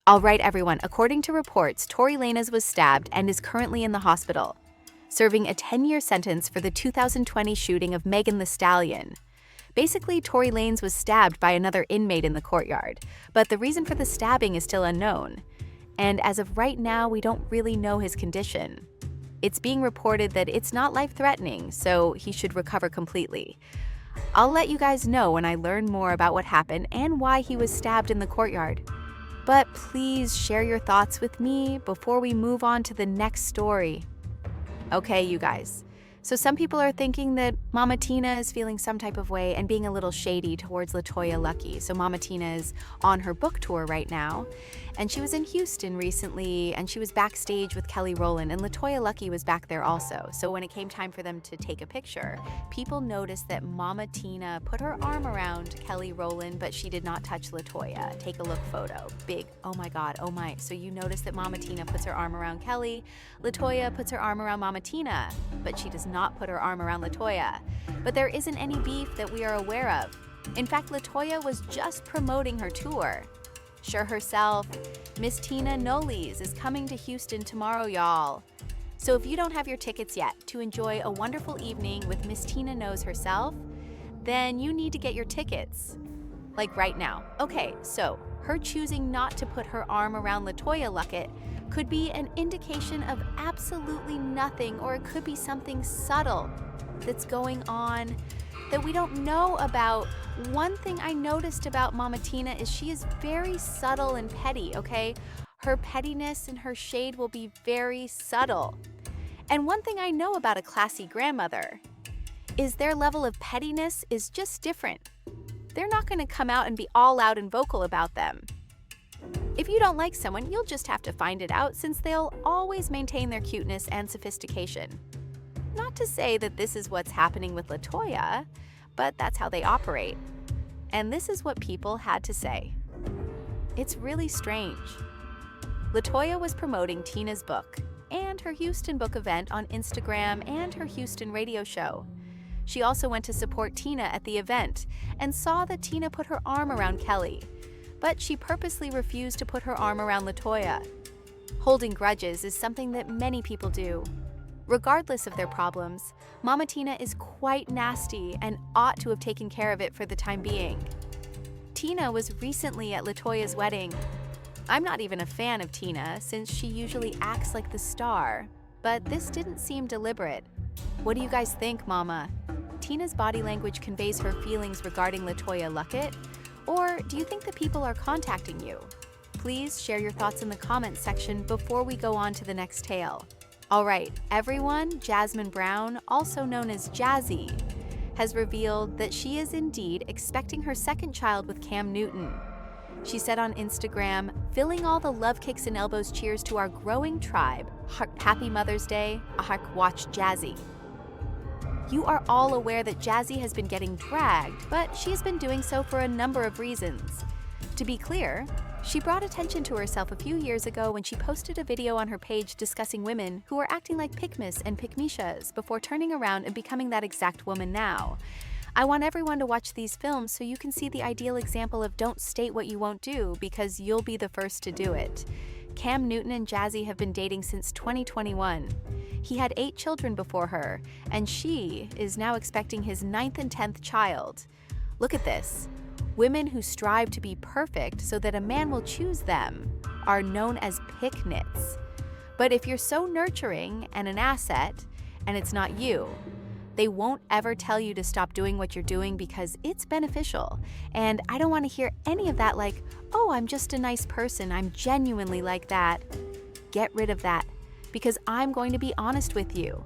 All right, everyone. According to reports, Tory Lanez was stabbed and is currently in the hospital, serving a 10-year sentence for the 2020 shooting of Megan Thee Stallion. Basically, Tory Lanez was stabbed by another inmate in the courtyard, but the reason for the stabbing is still unknown. And as of right now, we don't really know his condition. It's being reported that it's not life-threatening, so he should recover completely. I'll let you guys know when I learn more about what happened and why he was stabbed in the courtyard. But please share your thoughts with me before we move on to the next story. Okay, you guys. So some people are thinking that Mama Tina is feeling some type of way and being a little shady towards LaToya Luckett. So Mama Tina is on her book tour right now, and she was in Houston recently, and she was backstage with Kelly Rowland, and LaToya Luckett was back there also. So when it came time for them to take a picture, people noticed that Mama Tina put her arm around Kelly Rowland, but she did not touch LaToya. Take a look photo. Big, oh my God, oh my. So you notice that Mama Tina puts her arm around Kelly, LaToya puts her arm around Mama Tina, but she does not put her arm around LaToya. But there isn't any beef that we are aware of. In fact, LaToya was just promoting her tour. Sure herself, Miss Tina Knowles is coming to Houston tomorrow, y'all. So if you don't have your tickets yet to enjoy a wonderful evening with Miss Tina Knows herself, then you need to get your tickets, like right now. Okay, so her choosing not to put her arm around LaToya Luckett could be an indication of absolutely nothing, or it could be something subtle that's going on that we don't know about. One thing I noticed about Mama Tina is she is very subtle and petty, okay? Her pettiness and her shade will be very subtle. And one thing I know about a classy grandmother is their level of pettiness is just different. They're not going to come out and be all out and vocal about them. If you don't like someone, you'll just have to find it out, since they'll always maintain their cuteness and sophistication. Not to say that this is what's happening with LaToya, but that's how they operate. And this is what people had to say. It's really strange. LaToya was promoting Tina's book and her Houston book event on Instagram and her Houston radio show. She also went to support Tina at the event and saw that Tina put her arm around Kelly, but she purposely refused to put her arm around LaToya. Holding grudges is something that many people do. Regardless of their problems, Mama Tina is quite nasty and ought to have taken care of it for the time being. Tina was recently at LaToya's wedding. I'm not even a fan of Tina, since she usually acts like the star, but this didn't seem deliberate. What do you guys think, Mama? Tina's body language conveys her feelings regarding LaToya Luckett, or do you think that people are contacting you? Please share your thoughts in the comments section before we go on to the next tale. All right, everyone, Jasmine Brown, also known as Jazzy, has revealed that she is indeed expecting her second child with Cam Newton. She said on Instagram, "Filling all the love kicks and elbows cheers to our growing tribe. Happy Mother's Day. Watch Jazzy." You are all aware that Jazzy has been getting dragged, but she has been doing so for a number of reasons. To be clear, she brought attention to herself a few years ago when she posted a video on her page discussing women who were acting like Pick-Miss and Pick-Mishas before turning around and becoming that exact woman now. I want everyone to watch these films so you can see the ideal example of don't state what you won't do, because you'll be the first to do it. Cam Newton and Jazzy have been dating since 2021. He had 8 children before her, and she is now expecting his 9th and 10th child. Look at this. Women who strive to be perfect so that a man will choose them are known as pick-nits. But if you're so nurturing and an asset, and it's not you, they won't ever tell you to stop doing what you're doing because it's beneficial. And I don't want to hear any of that like, "Oh, I'm just a nice person, I'm genuinely like that." Get rid of that, because I'm going to be honest with you.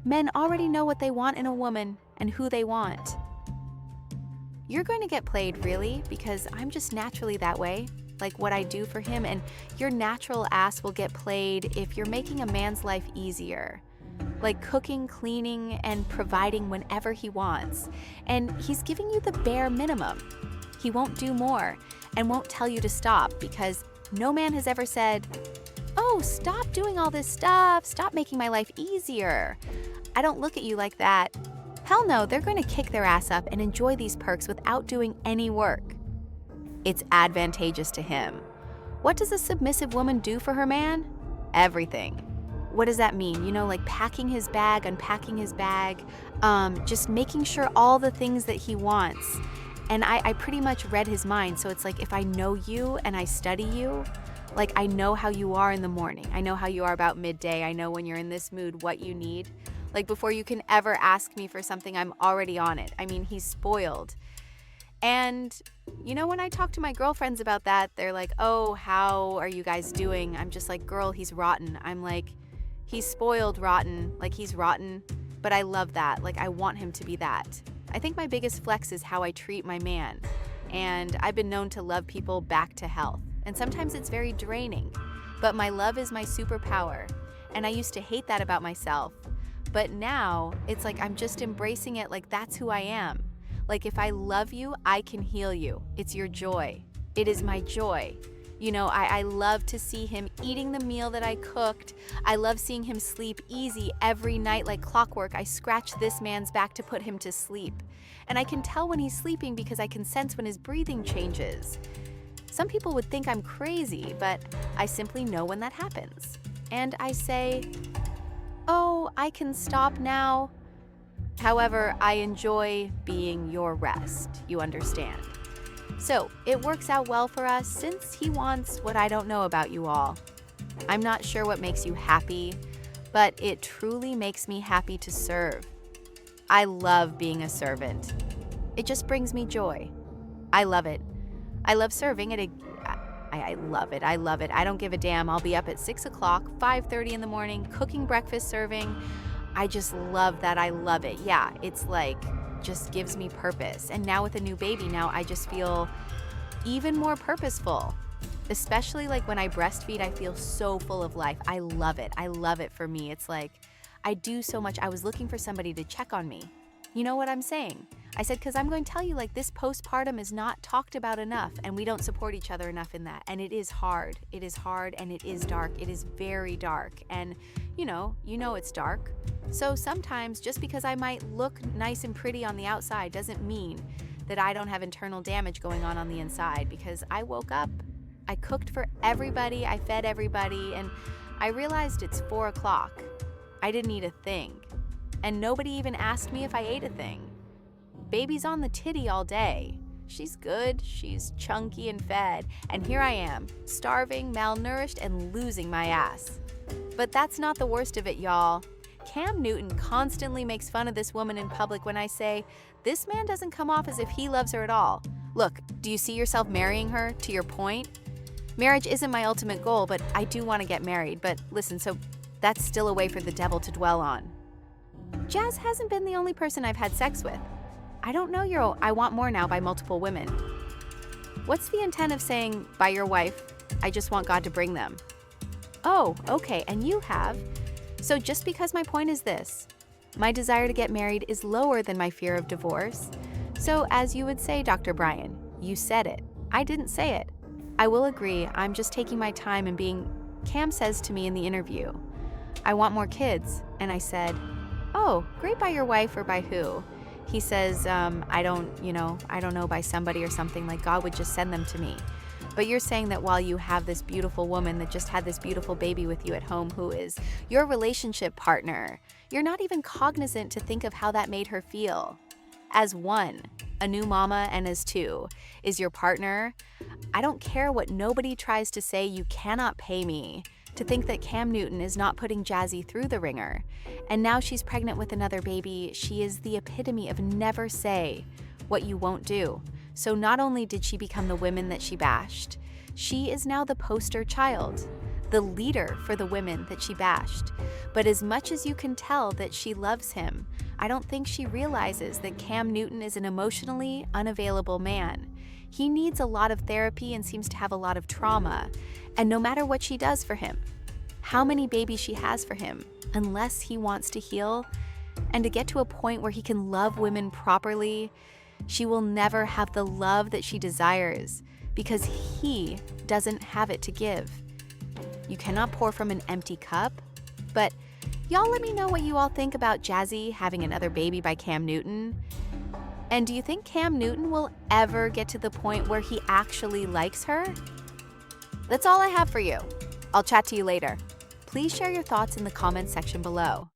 Men already know what they want in a woman and who they want. You're going to get played, really, because I'm just naturally that way, like what I do for him, and your natural ass will get played if you're making a man's life easier. Like cooking, cleaning, and providing whenever he wants. And he's giving you the bare minimum. He won't do more and won't tell you to stop, because no man has ever said, "Oh, stop doing all this stuff, stop making my life easier. I don't look at you like that." Hell no, they're going to kick their ass up and enjoy these perks without doing any work. It's advantageous to him. What does a submissive woman do for her man? Everything. What does that mean? You know, like packing his bag, unpacking his bag, just making sure all the things that he wants. And I pretty much read his mind. So it's like, if I know you and I study you, like I know how you are in the morning. I know how you are about midday. I know when you're in this mood, what you need. Like before you can ever ask me for something, I'm already on it. I mean, he's spoiled. And, you know, when I talk to my girlfriends about that, they're like, oh, how are you guys doing? I'm just like, girl, he's rotten. I'm like, he's spoiled rotten, like he's rotten, but I love that. Like I want him to be that. I think my biggest flex is how I treat my man. And I've been known to love people back to health. And sometimes it's very draining, but my love is my superpower. And I used to hate that about myself. But now it's like I'm just embracing it, like that's who I am. Like if I love you, I can heal you. It's your joy. It is my joy. You know, I love to see him eating the meal that I cooked. I love seeing him sleep easy every night like clockwork. I scratch this man's back to put him to sleep. And I can tell when he's sleeping because I can sense when his breathing changes. Some people would think I'm crazy, but I simply know when that happens. And I say, oh, I can stop now. However, I enjoy being your rest, you understand. So it works out well for us since he wants what I don't know about you all. I'm not sure what makes you happy, but it truly makes me happy to serve. I love being a servant. It just brings me joy. I love it. I love serving at I love it. I love it. I don't give a damn. I'll be up at 6 o'clock, 5:30 in the morning, cooking breakfast, serving. I just love that. I love it. Yeah, it's like, just gives me purpose. And now with a new baby, now I just feel even more purposeful. Especially like when I breastfeed, I feel so full of life. I love it. I love it for me. It's like, I do so much. I was looking for somebody to check on me. You know what I'm saying? I said, because I'm going to tell you, like, this postpartum is not talked about enough, and we don't support each other enough in that. And it is hard. It is hard, and it is dark. It is very dark. And, you know it's dark. So sometimes, just because I might look nice and pretty on the outside doesn't mean that I don't have internal damage going on the inside, because I woke up, I cooked for everybody, I fed everybody, and I realized it's 4 o'clock. I didn't eat a thing. And nobody even asked me if I ate a thing. Baby's on the titty all day. She's good, she's chunky and fed, and here I am, starving, malnourished, and losing my ass. But that's not the worst of it, y'all. Cam Newton constantly makes fun of this woman in public when I say, this man doesn't come off as if he loves her at all. Look, do you see yourself marrying her, to your point? Marriage isn't my ultimate goal, but I do want to get married. But listen, so that's still a way for the devil to dwell on. Jazz hasn't been the only person I've had sex with. I don't know I want more now by multiple women. What's the intent of saying, by your wife, I just want God to bring them? Oh, okay, and you have. So just because my point is this, my desire to get married is lower than my fear of divorce. So as you would say, Dr. Brian, you said it. I didn't say it. I will agree, I'm just taking my time and Cam says to me in the interview, I want more kids. And I said, oh, great, by your wife or by who? He says, I don't know, by somebody or something, like God would just send them to me. But you're saying that while you have this beautiful woman that just had this beautiful baby with you at home who is your relationship partner, you're not even cognizant to think of how that made her feel. As one, a new mama, and as two, is your partner. I don't care what nobody tries to say, you cannot pay me to think that Cam Newton is not putting Jazzy through the ringer. And now she's pregnant with another baby. She is the epitome of never say what you won't do. So not only did she become the women that she bashed, she is now the poster child, the leader for the women that she bashed. But as much as you can tell that she loves him, I don't think she realizes that Cam Newton is an emotionally unavailable man. He needs a lot of therapy and seems to have a lot of trauma. And no matter what she does for him, how many babies she has for him, unless he wants to heal and to get to a point where he can love women properly, she will never have the love that she desires because he doesn't have it to give. You cannot pour from an empty cup. But y'all let me know what you all think about Jazzy having another baby by Cam Newton. And do you think Cam Newton will ever get to the point where he actually likes her? That's all I have for you. I'll chat to you later. Please share your thoughts in the comments section below.